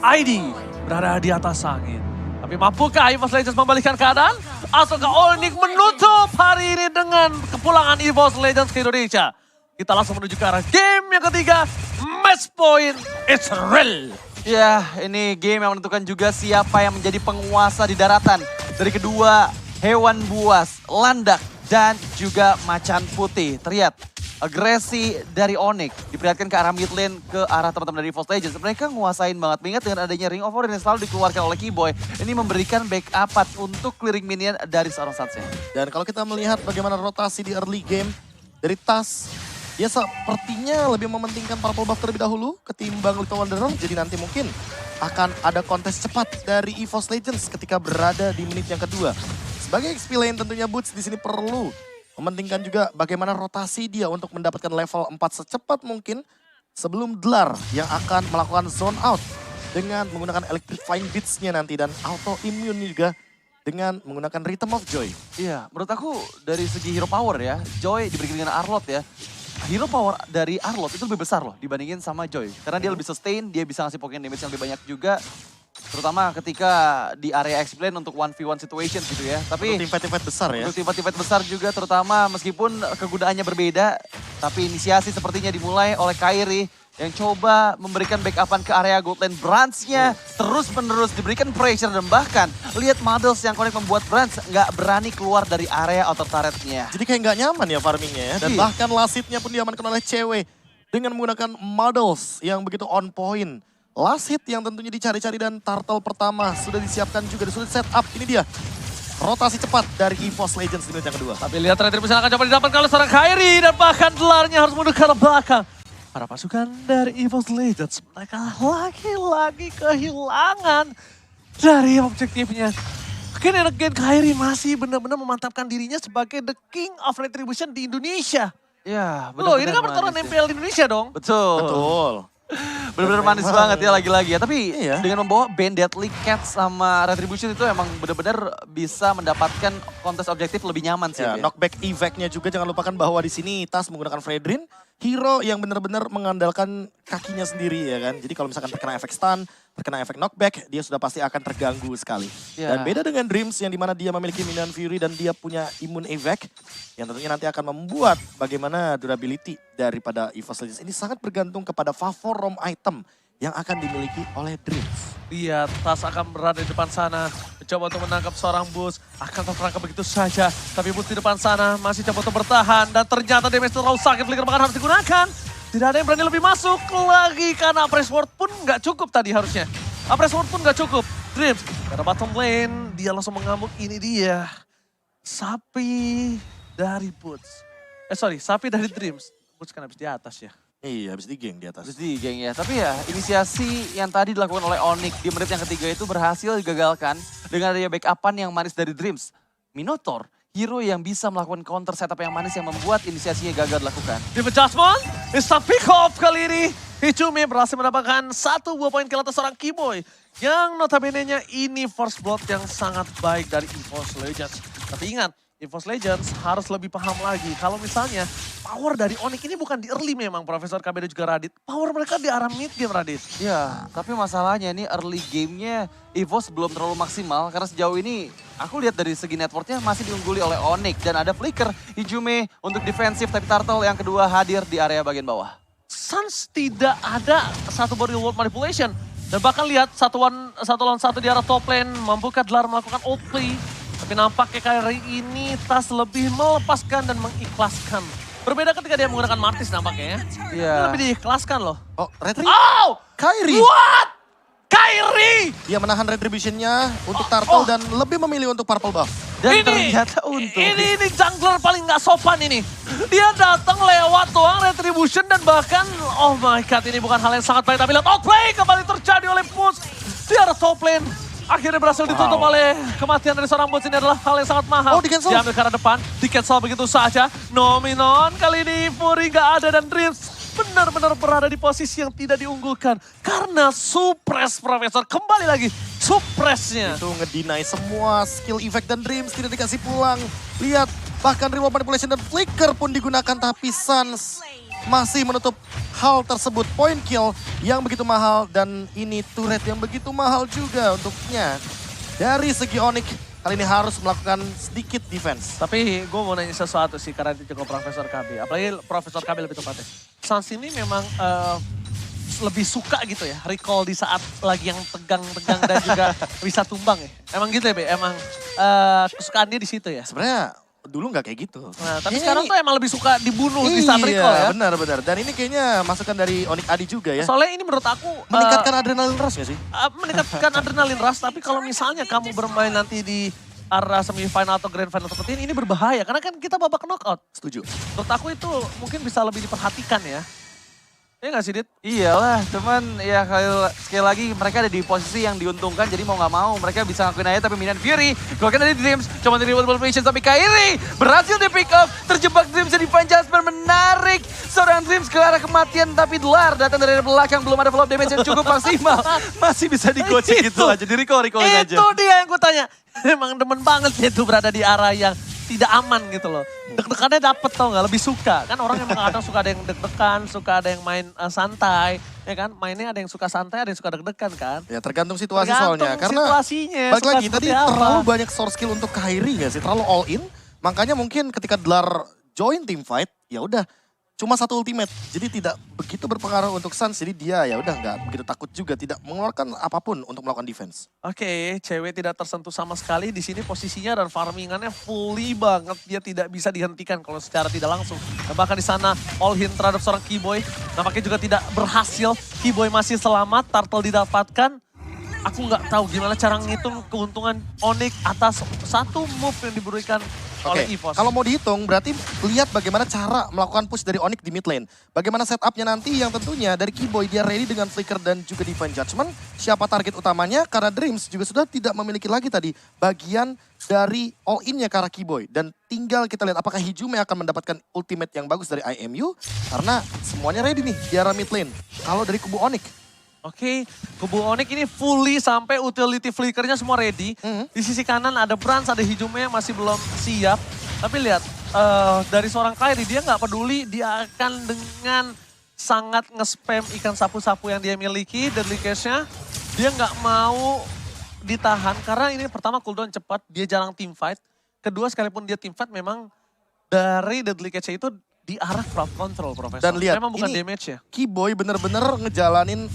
ID berada di atas angin. Tapi mampukah EVOS Legends membalikkan keadaan? Ataukah Onyx menutup hari ini dengan kepulangan EVOS Legends ke Indonesia? Kita langsung menuju ke arah game yang ketiga. Match point, it's real. Ya, ini game yang menentukan juga siapa yang menjadi penguasa di daratan. Dari kedua hewan buas, landak, dan juga macan putih. Terlihat agresi dari Onyx diperlihatkan ke arah mid lane, ke arah teman-teman dari EVOS Legends. Mereka nguasain banget, mengingat dengan adanya Ring of Order yang selalu dikeluarkan oleh Keyboy. Ini memberikan backup untuk clearing minion dari seorang Sansei. Dan kalau kita melihat bagaimana rotasi di early game dari TAS, dia sepertinya lebih mementingkan purple buff terlebih dahulu ketimbang Little Wanderer. Jadi nanti mungkin akan ada kontes cepat dari EVOS Legends ketika berada di menit yang kedua. Sebagai XP lane tentunya Boots di sini perlu mementingkan juga bagaimana rotasi dia untuk mendapatkan level 4 secepat mungkin sebelum Dlar yang akan melakukan zone out dengan menggunakan Electrifying Beats-nya nanti dan auto immune juga dengan menggunakan Rhythm of Joy. Iya, menurut aku dari segi hero power ya, Joy diberikan dengan Arlott ya. Hero power dari Arlott itu lebih besar loh dibandingin sama Joy. Karena dia lebih sustain, dia bisa ngasih poking damage yang lebih banyak juga. Terutama ketika di area explain untuk 1v1 situation gitu ya. Tapi untuk tim-fight besar ya. Untuk tim-fight besar juga terutama meskipun kegunaannya berbeda. Tapi inisiasi sepertinya dimulai oleh Kairi yang coba memberikan backupan ke area gold lane. Branch-nya terus-menerus diberikan pressure dan bahkan lihat models yang connect membuat Branch nggak berani keluar dari area outer turret-nya. Jadi kayak nggak nyaman ya farmingnya ya. Dan bahkan last hit-nya pun diamankan oleh cewek dengan menggunakan models yang begitu on point. Last hit yang tentunya dicari-cari dan turtle pertama sudah disiapkan juga, sudah set up. Ini dia rotasi cepat dari EVOS Legends di menit yang kedua. Tapi lihat Retribution akan coba didapatkan oleh seorang Kairi dan bahkan Dlarnya harus mundur ke arah belakang. Para pasukan dari EVOS Legends, mereka lagi-lagi kehilangan dari objektifnya. Again and again Kairi masih benar-benar memantapkan dirinya sebagai the king of Retribution di Indonesia. Ya, Loh, ini benar-benar kan pertarungan manis ya. MPL di Indonesia dong. Betul. Betul. Bener-bener manis banget ya lagi-lagi ya. Tapi Iya. dengan membawa band Deadly Cats sama Retribution itu emang bener-bener bisa mendapatkan kontes objektif lebih nyaman sih. Ya, knockback evac-nya juga jangan lupakan bahwa di sini Tas menggunakan Fredrin, hero yang benar-benar mengandalkan kakinya sendiri ya kan. Jadi kalau misalkan terkena efek stun, terkena efek knockback, dia sudah pasti akan terganggu sekali. Ya. Dan beda dengan Dreams yang dimana dia memiliki Minion Fury dan dia punya immune evac, yang tentunya nanti akan membuat bagaimana durability daripada EVOS Legends ini sangat bergantung kepada favor roam item yang akan dimiliki oleh Dreams. Lihat, Tas akan berada di depan sana. Mencoba untuk menangkap seorang Bus. Akan terperangkap begitu saja. Tapi Bus di depan sana masih coba untuk bertahan. Dan ternyata damage terlalu sakit. Flicker bahkan harus digunakan. Tidak ada yang berani lebih masuk lagi. Karena Press Ward pun nggak cukup tadi harusnya. Press Ward pun nggak cukup. Dreams, karena bottom lane. Dia langsung mengamuk. Ini dia. Sapi dari Boots. Sapi dari Dreams. Boots kan habis di atas ya. Iya, habis digeng di atas. Terus di geng ya. Tapi ya inisiasi yang tadi dilakukan oleh Onyx di menit yang ketiga itu berhasil digagalkan dengan adanya backupan yang manis dari Dreams. Minotaur, hero yang bisa melakukan counter setup yang manis yang membuat inisiasinya gagal dilakukan. Di adjustment, instant pick off kali ini. Hichumi berhasil mendapatkan 1 buah poin kill atas seorang Keyboy. Yang notabene-nya ini first blood yang sangat baik dari EVOS Legends. Tapi ingat, EVOS Legends harus lebih paham lagi. Kalau misalnya power dari Onyx ini bukan di early memang Profesor KB dan juga Radit. Power mereka di arah mid game Radit. Ya, tapi masalahnya ini early gamenya EVOS belum terlalu maksimal. Karena sejauh ini aku lihat dari segi networknya masih diungguli oleh Onyx. Dan ada Flicker, Hijume untuk defensif tapi Turtle yang kedua hadir di area bagian bawah. Suns tidak ada satu body world manipulation. Dan bahkan lihat satu lawan satu di arah top lane. Mampukah Dlar melakukan ult play. Tapi nampaknya kali ini Tas lebih melepaskan dan mengikhlaskan. Berbeda ketika dia menggunakan Martis nampaknya ya. Iya. Dia lebih diikhlaskan loh. Oh, Retri. Oh! Kairi. What? Kairi! Dia menahan retribution-nya untuk turtle dan lebih memilih untuk purple buff. Dan ternyata untung. Ini jungler paling nggak sopan ini. Dia datang lewat doang retribution dan bahkan, oh my god, ini bukan hal yang sangat baik. Tapi lihat outplay kembali terjadi oleh Push. Di arah top lane. Akhirnya berhasil ditutup oleh kematian dari seorang Boots. Ini adalah hal yang sangat mahal. Oh, di-cancel. Diambil ke arah depan, di-cancel begitu saja. Nominon kali ini Fury nggak ada dan Dreams benar-benar berada di posisi yang tidak diunggulkan. Karena suppress Profesor, kembali lagi suppressnya. Itu ngedeny semua skill effect dan Dreams tidak dikasih pulang. Lihat, bahkan reward manipulation dan flicker pun digunakan tapi Suns masih menutup hal tersebut. Point kill yang begitu mahal dan ini turret yang begitu mahal juga untuknya. Dari segi Onyx kali ini harus melakukan sedikit defense. Tapi gue mau nanya sesuatu sih karena itu juga Profesor KB. Apalagi Profesor KB lebih tepatnya. Suns ini memang lebih suka gitu ya, recall di saat lagi yang tegang-tegang dan juga bisa tumbang ya. Emang gitu ya, Be? Emang kesukaan dia di situ ya? Sebenarnya dulu nggak kayak gitu. Nah, tapi sekarang tuh emang lebih suka dibunuh di saat recall ya? Iya, benar-benar. Dan ini kayaknya masukan dari Onyx Adi juga ya. Soalnya ini menurut aku Meningkatkan adrenalin rush gak sih? meningkatkan adrenalin rush, tapi kalau misalnya kamu bermain nanti di arah semifinal atau grand final seperti ini berbahaya. Karena kan kita babak knockout. Setuju. Menurut aku itu mungkin bisa lebih diperhatikan ya. Iya gak sih, Dit? Iyalah, cuman ya sekali lagi mereka ada di posisi yang diuntungkan, jadi mau gak mau mereka bisa ngakuin aja, tapi Minion Fury keluarkan dari Dreams, cuma dari Double Patience, tapi Kairi berhasil di pick up, terjebak Dreams di Divine Judgment, menarik seorang Dreams ke arah kematian, tapi Dlar datang dari belakang, belum ada follow damage yang cukup maksimal, masih bisa digocek gitu aja, jadi recall-recallin aja. Itu dia yang gue tanya, emang demen banget dia tuh berada di arah yang tidak aman gitu loh. Deg-degannya dapet tau gak, lebih suka. Kan orang yang kadang suka ada yang deg-degan, suka ada yang main santai. Ya kan, mainnya ada yang suka santai, ada yang suka deg-degan kan. Ya tergantung situasi Tergantung soalnya. Karena situasinya, balik suka lagi tadi seperti apa. terlalu banyak source skill untuk Kairi gak sih? Terlalu all in. Makanya mungkin ketika Dlar join team fight, ya udah cuma satu ultimate. Jadi tidak begitu berpengaruh untuk Suns. Jadi dia ya udah nggak begitu takut juga, tidak mengeluarkan apapun untuk melakukan defense. Oke, cewek tidak tersentuh sama sekali di sini posisinya dan farmingannya fully banget. Dia tidak bisa dihentikan kalau secara tidak langsung. Dan bahkan di sana all in terhadap seorang Keyboy nampaknya juga tidak berhasil. Keyboy masih selamat, Turtle didapatkan. Aku nggak tahu gimana cara ngitung keuntungan Onyx atas satu move yang diberikan oleh Oke, EVOS. kalau mau dihitung berarti lihat bagaimana cara melakukan push dari Onyx di mid lane. Bagaimana setupnya nanti yang tentunya dari Keyboy dia ready dengan Flicker dan juga Divine Judgment. Siapa target utamanya? Karena Dreams juga sudah tidak memiliki lagi tadi bagian dari all in-nya ke arah Keyboy. Dan tinggal kita lihat apakah Hijume akan mendapatkan ultimate yang bagus dari IMU. Karena semuanya ready nih di arah mid lane. Kalau dari kubu Onyx. Oke, kubu Onyx ini fully sampai utility flickernya semua ready. Di sisi kanan ada Brans, ada Hijume yang masih belum siap. Tapi lihat, dari seorang Kairi dia nggak peduli, dia akan dengan sangat nge-spam ikan sapu-sapu yang dia miliki, deadly case-nya. Dia nggak mau ditahan karena ini pertama cooldown cepat, dia jarang team fight. Kedua sekalipun dia team fight memang dari deadly case-nya itu di arah crowd control, Profesor. Dan lihat, memang bukan ini damage ya. Keyboy bener-bener ngejalanin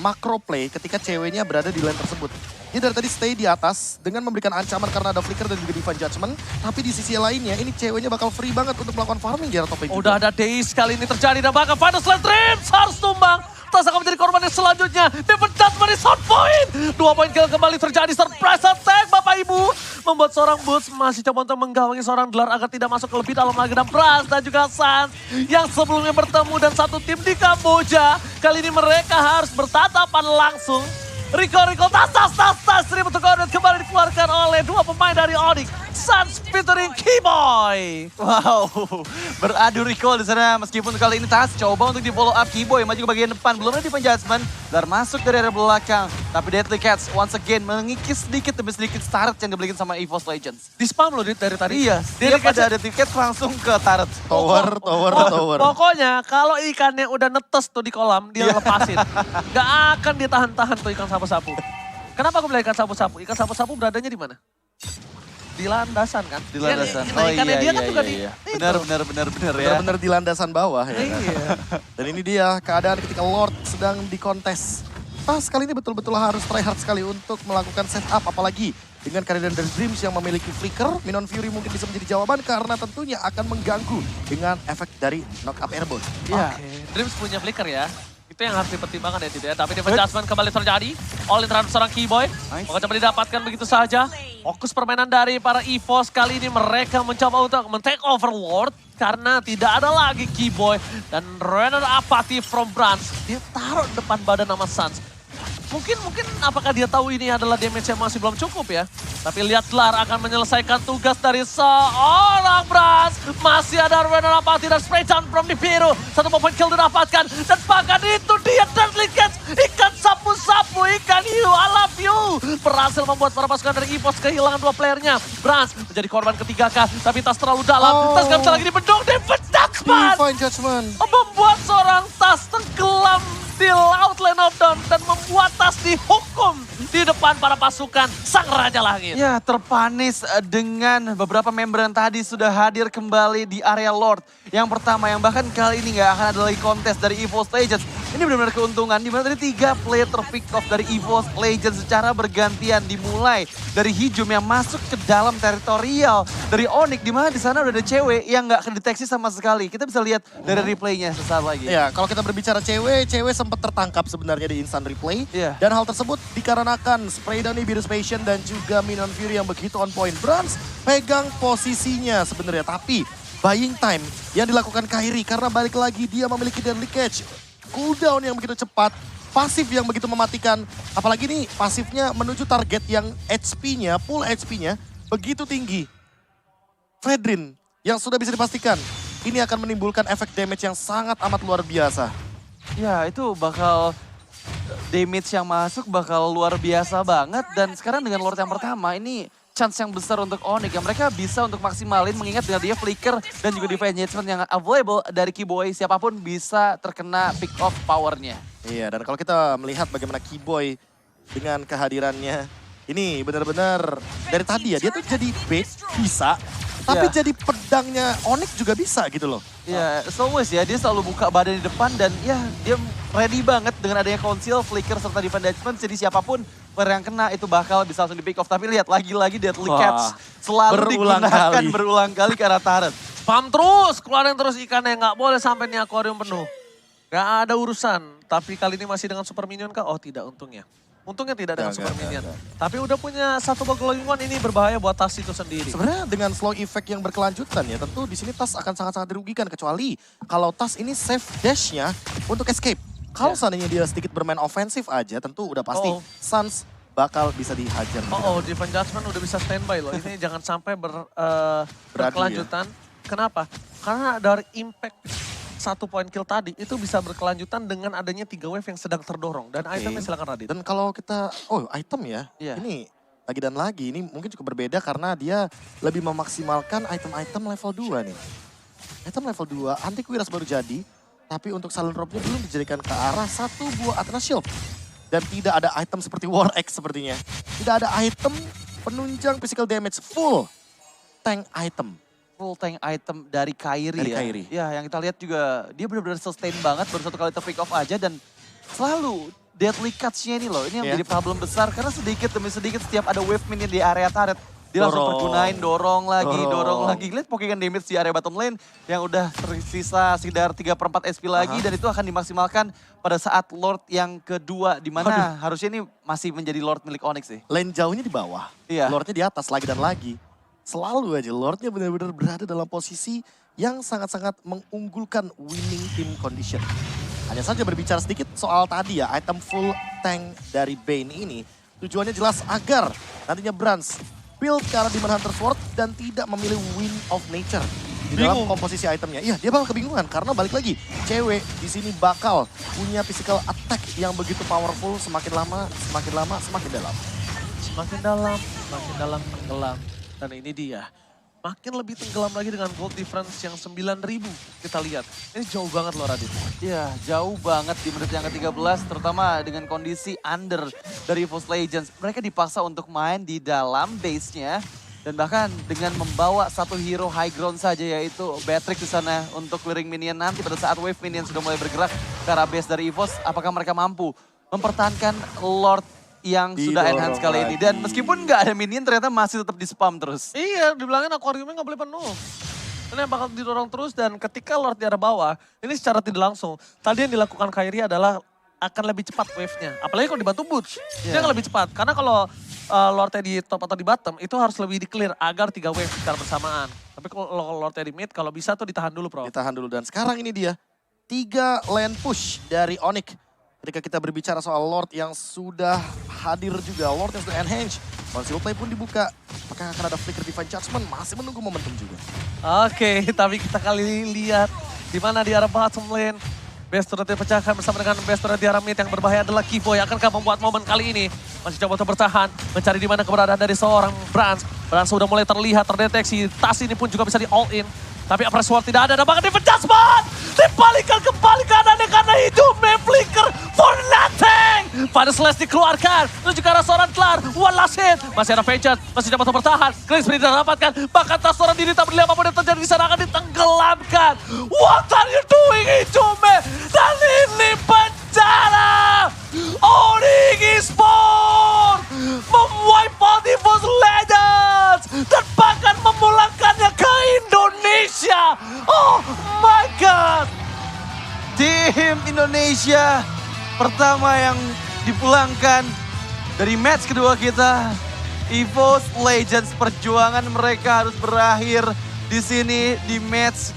macro play ketika ceweknya berada di lane tersebut. Dia dari tadi stay di atas dengan memberikan ancaman karena ada Flicker dan juga Divine Judgment. Tapi di sisi lainnya ini ceweknya bakal free banget untuk melakukan farming di arah top lane Udah juga. ada Daze kali ini terjadi dan bahkan Final Slam Dreams harus tumbang. Tas akan menjadi korban yang selanjutnya. Divine Judgment di sound point. 2 poin kill kembali terjadi. Surprise attack Bapak Ibu. Membuat seorang Boots masih coba untuk menggawangi seorang Dlar agar tidak masuk ke lebih dalam lagi. Dan Brans dan juga Suns yang sebelumnya bertemu dan satu tim di Kamboja. Kali ini mereka harus bertatapan langsung. Rico, tas, Dream untuk Gauntlet kembali dikeluarkan oleh dua pemain dari Onyx. Suns featuring Keyboy. Wow, beradu recall di sana meskipun kali ini Tas coba untuk di follow up Keyboy maju ke bagian depan, belum ada Divine Judgment, dan masuk dari area belakang. Tapi Deadly Cats once again mengikis sedikit demi sedikit start yang dibelikan sama EVOS Legends. Di spam loh dari tadi. Iya, dia pada Deadly Cats langsung ke turret. Tower. Pokoknya kalau ikannya udah netes tuh di kolam, dia lepasin. Gak akan dia tahan-tahan tuh ikan sapu-sapu. Kenapa aku bilang ikan sapu-sapu? Ikan sapu-sapu beradanya di mana? Di landasan kan? Di landasan. Nah, ikannya dia kan juga di... Benar ya. Benar-benar di landasan bawah ya. Iya. Dan ini dia keadaan ketika Lord sedang dikontes. Tas kali ini betul-betul harus try hard sekali untuk melakukan setup. Apalagi dengan kehadiran dari Dreams yang memiliki Flicker. Minion Fury mungkin bisa menjadi jawaban karena tentunya akan mengganggu dengan efek dari knock up airborne. Iya. Oke. Dreams punya flicker ya. Itu yang harus dipertimbangkan ya tidak. Tapi Divine Judgment kembali terjadi. All in terhadap seorang Keyboy. Nice. Maka coba didapatkan begitu saja. Fokus permainan dari para EVOS kali ini mereka mencoba untuk men-take over Lord. Karena tidak ada lagi Keyboy. Dan runner apathy from Brans. Dia taruh depan badan nama Suns. Mungkin apakah dia tahu ini adalah damage yang masih belum cukup ya. Tapi lihat Dlar akan menyelesaikan tugas dari seorang Brans. Masih ada runner apathy dan spray down from Nibiru. Satu point kill didapatkan. Dan bahkan itu dia Deadly Cats. Ikan sapu-sapu, ikan hiu, I love you. Berhasil membuat para pasukan dari EVOS kehilangan dua playernya. Brans menjadi korban ketiga kah. Tapi Tas terlalu dalam. Tas gak bisa lagi dibendung. Dipecah Judgment Divine Judgment. membuat seorang Tas tenggelam di laut Land of Dawn dan membuat Tas dihukum di depan para pasukan Sang Raja Langit. Ya, terpanis dengan beberapa member yang tadi sudah hadir kembali di area Lord. Yang pertama, yang bahkan kali ini nggak akan ada lagi kontes dari EVOS Legends. Ini benar-benar keuntungan, di mana tadi 3 player terpick off dari EVOS Legends secara bergantian. Dimulai dari Hijum yang masuk ke dalam teritorial dari Onyx, di mana di sana udah ada cewek yang nggak kedeteksi sama sekali. Kita bisa lihat dari replaynya sesaat lagi. Ya, kalau kita berbicara cewek sempat tertangkap sebenarnya di instant replay. Iya. Dan hal tersebut dikarenakan spray dari Virus Passion dan juga Minion Fury yang begitu on point. Brans pegang posisinya sebenarnya, tapi buying time yang dilakukan Kairi karena balik lagi dia memiliki Deadly Catch. Cooldown yang begitu cepat, pasif yang begitu mematikan. Apalagi nih pasifnya menuju target yang HP-nya, full HP-nya begitu tinggi. Fredrin yang sudah bisa dipastikan ini akan menimbulkan efek damage yang sangat amat luar biasa. Ya, itu bakal damage yang masuk bakal luar biasa banget. Dan sekarang dengan Lord yang pertama ini chance yang besar untuk Onyx yang mereka bisa untuk maksimalin, mengingat dengan dia flicker dan juga Divine Judgment yang available dari Keyboy, siapapun bisa terkena pick off powernya. Iya, dan kalau kita melihat bagaimana Keyboy dengan kehadirannya, ini benar-benar dari tadi ya, dia tuh jadi bait bisa, tapi Iya. jadi pedangnya Onyx juga bisa gitu loh. Ya, so always ya, dia selalu buka badan di depan dan ya dia ready banget dengan adanya conceal, flicker, serta Divine Judgment. Jadi siapapun player yang kena itu bakal bisa langsung di pick off. Tapi lihat lagi-lagi Deadly Wah, Catch selalu berulang digunakan kali. berulang kali ke arah turret. Spam terus, keluarin terus ikannya, nggak boleh sampai nih akuarium penuh. Nggak ada urusan, tapi kali ini masih dengan super minion kah? Oh tidak, untungnya. Untungnya tidak dengan super minion. Tapi udah punya satu glowing one, ini berbahaya buat Tas itu sendiri. Sebenarnya dengan slow effect yang berkelanjutan ya, tentu di sini Tas akan sangat-sangat dirugikan kecuali kalau Tas ini save dash-nya untuk escape. Kalau seandainya dia sedikit bermain ofensif aja, tentu udah pasti Suns bakal bisa dihajar. Divine Judgment udah bisa standby loh. Ini jangan sampai Beradu berkelanjutan. Kenapa? Karena dari impact 1 point kill tadi itu bisa berkelanjutan dengan adanya 3 wave yang sedang terdorong. Dan itemnya silakan Radit. Dan kalau kita, item ya, Iya. ini lagi dan lagi, ini mungkin cukup berbeda karena dia lebih memaksimalkan item-item level 2 nih. Item level 2, anti-Quiras baru jadi, tapi untuk Silent Robe-nya belum dijadikan ke arah 1 buah Athena Shield. Dan tidak ada item seperti War Axe sepertinya. Tidak ada item penunjang physical damage, full tank item. Full tank item dari Kairi Dari ya. Kairi. Ya, yang kita lihat juga dia benar-benar sustain banget, baru 1 kali pick off aja dan selalu deadly catch-nya ini loh. Ini yang Iya. menjadi problem besar karena sedikit demi sedikit setiap ada wave minion di area turret. Dia langsung Dorong. pergunain, dorong lagi. Dorong. Lihat pokekan damage di area bottom lane yang udah tersisa sekitar 3/4 SP lagi. Dan itu akan dimaksimalkan pada saat Lord yang kedua. Dimana harusnya ini masih menjadi Lord milik Onyx sih. Lane jauhnya di bawah, Iya. Lordnya di atas lagi dan lagi. Selalu aja Lordnya benar-benar berada dalam posisi yang sangat-sangat mengunggulkan winning team condition. Hanya saja berbicara sedikit soal tadi ya, item full tank dari Bane ini. Tujuannya jelas agar nantinya Brans build ke arah Demon Hunter Sword dan tidak memilih Wind of Nature di dalam komposisi itemnya. Iya, dia bakal kebingungan karena balik lagi, cewek di sini bakal punya physical attack yang begitu powerful, semakin lama semakin dalam. Semakin dalam tenggelam. Dan ini dia. Makin lebih tenggelam lagi dengan gold difference yang 9.000 kita lihat. Ini jauh banget loh Radit. Iya, jauh banget di menit yang ke-13, terutama dengan kondisi under dari EVOS Legends. Mereka dipaksa untuk main di dalam base-nya, dan bahkan dengan membawa satu hero high ground saja, yaitu Beatrix di sana untuk clearing minion nanti pada saat wave minion sudah mulai bergerak ke arah base dari EVOS. Apakah mereka mampu mempertahankan Lord yang sudah Didorong enhance kali ini? lagi. Dan meskipun nggak ada minion, ternyata masih tetap di spam terus. Iya, dibilangin akuariumnya nggak boleh penuh. Ini bakal didorong terus dan ketika Lord di arah bawah, ini secara tidak langsung. Tadi yang dilakukan Kairi adalah akan lebih cepat wave-nya. Apalagi kalau dibantu Butch, dia akan lebih cepat. Karena kalau Lordnya di top atau di bottom, itu harus lebih di-clear agar 3 wave secara bersamaan. Tapi kalau Lordnya di mid, kalau bisa tuh ditahan dulu, Bro. Ditahan dulu dan sekarang ini dia 3 lane push dari Onyx. Ketika kita berbicara soal Lord yang sudah hadir juga, Lord yang sudah enhance, conceal play pun dibuka. Apakah akan ada flicker Divine Judgment? Masih menunggu momentum juga. Oke, tapi kita kali lihat di mana di arah bottom lane. Best turret dipecahkan bersama dengan best turret di arah mid yang berbahaya adalah Keyboy. Akankah membuat momen kali ini? Masih coba untuk bertahan, mencari di mana keberadaan dari seorang Brans. Brans sudah mulai terlihat, terdeteksi. Tas ini pun juga bisa di all in. Tapi press wall tidak ada bahkan David Jasmine. Dibalikan kembali kanannya karena hidupnya flicker for nothing. Pada slash dikeluarkan, menuju ke arah seorang kelar. One last hit, masih ada Vengeance, masih dapat bertahan. Chris Free didapatkan, bahkan tas seorang diri tak berdiri apapun yang terjadi di sana akan ditenggelamkan. What are you doing Hidupnya? Dan ini bencana. Oning Esport memwipe out EVOS Legends dan bahkan memulangkannya ke Indonesia. Oh my god. Tim Indonesia pertama yang dipulangkan dari match kedua kita. EVOS Legends, perjuangan mereka harus berakhir di sini di match